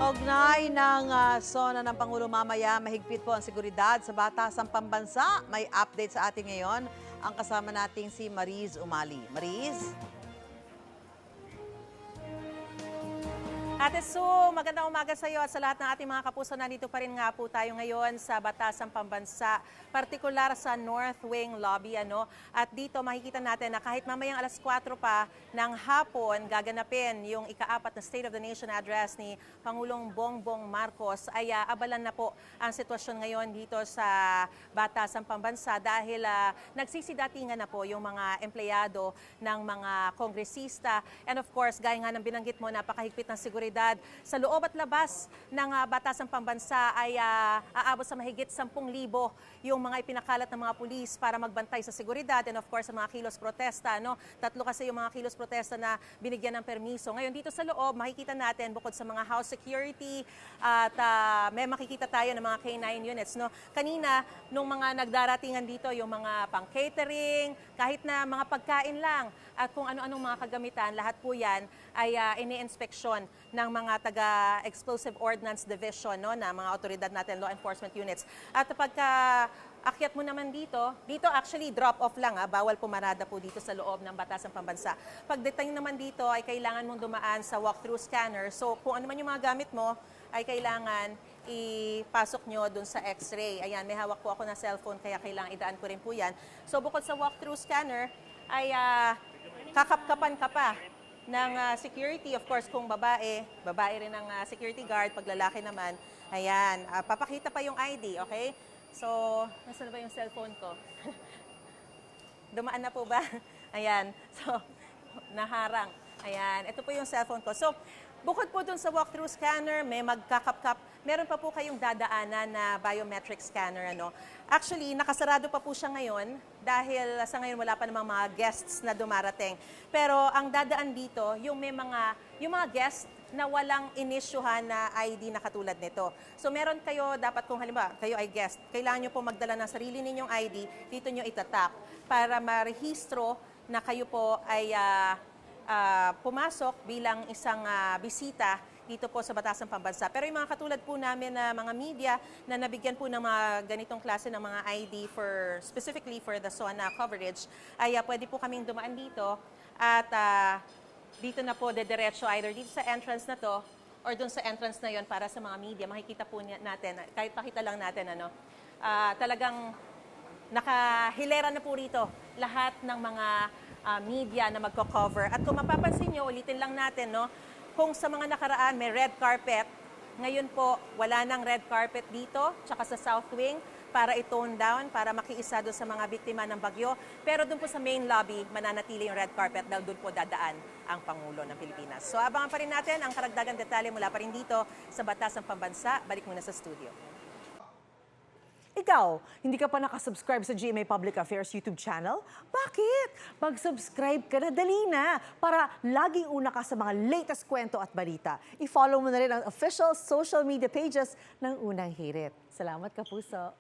Kaugnay ng SONA ng Pangulo mamaya, mahigpit po ang seguridad sa batasang pambansa. May update sa atin ngayon ang kasama nating si Mariz Umali. Mariz? Ate Sue, magandang umaga sa iyo at sa lahat ng ating mga kapuso. Nandito pa rin nga po tayo ngayon sa Batasang Pambansa, partikular sa North Wing Lobby. At dito makikita natin na kahit mamayang alas 4 pa ng hapon, gaganapin yung ika-4 na State of the Nation address ni Pangulong Bongbong Marcos, ay abalan na po ang sitwasyon ngayon dito sa Batasang Pambansa dahil nagsisidatingan na po yung mga empleyado ng mga kongresista. And of course, gaya nga ng binanggit mo, napakahigpit ng seguridad sa loob at labas ng Batasang Pambansa ay aabot sa mahigit 10,000 yung mga ipinakalat ng mga pulis para magbantay sa seguridad and of course sa mga kilos protesta. Tatlo kasi yung mga kilos protesta na binigyan ng permiso. Ngayon dito sa loob, makikita natin bukod sa mga house security at may makikita tayo ng mga K9 units. Kanina, nung mga nagdaratingan dito, yung mga pang-catering, kahit na mga pagkain lang at kung ano-anong mga kagamitan, lahat po yan ay ini-inspeksyon ng mga taga-Explosive Ordnance Division, na mga otoridad natin, law enforcement units. At pagka akyat mo naman dito actually drop-off lang, bawal pumarada po dito sa loob ng Batasang Pambansa. Pagdating naman dito ay kailangan mong dumaan sa walk-through scanner. So kung ano man yung mga gamit mo, ay kailangan ipasok nyo dun sa x-ray. Ayan, may hawak po ako na cellphone kaya kailangan idaan ko rin po yan. So bukod sa walk-through scanner, ay kakapkapan ka pa ng security. Of course, kung babae rin ang security guard, pag lalaki naman, ayan, papakita pa yung ID, okay? So, nasaan na ba yung cellphone ko? Dumaan na po ba? Ayan, so, naharang. Ayan, ito po yung cellphone ko. So, bukod po dun sa walk-through scanner, may magkakapkap, meron pa po kayong dadaanan na biometric scanner. Actually, nakasarado pa po siya ngayon dahil sa ngayon wala pa namang mga guests na dumarating. Pero ang dadaan dito, yung mga guests na walang inisyuhan na ID na katulad nito. So meron kayo, dapat kung halimbawa kayo ay guest, kailangan nyo po magdala ng sarili ninyong ID, dito nyo itatap para marehistro na kayo po ay pumasok bilang isang bisita dito po sa Batasang Pambansa. Pero yung mga katulad po namin na mga media na nabigyan po ng mga ganitong klase ng mga ID specifically for the SONA coverage, ay pwede po kaming dumaan dito at dito na po dediretso either dito sa entrance na to or dun sa entrance na yon para sa mga media. Makikita po natin, kahit pakita lang natin, talagang nakahilera na po rito lahat ng mga media na magko-cover. At kung mapapansin nyo, ulitin lang natin, kung sa mga nakaraan may red carpet, ngayon po wala nang red carpet dito, tsaka sa South Wing, para i-tone down, para makiisa doon sa mga biktima ng bagyo. Pero doon po sa main lobby, mananatili yung red carpet dahil doon po dadaan ang Pangulo ng Pilipinas. So abangan pa rin natin ang karagdagang detalye mula pa rin dito sa Batasang Pambansa. Balik muna sa studio. Ikaw, hindi ka pa nakasubscribe sa GMA Public Affairs YouTube channel? Bakit? Mag-subscribe ka na, dali na, para laging una ka sa mga latest kwento at balita. I-follow mo na rin ang official social media pages ng Unang Hirit. Salamat, Kapuso.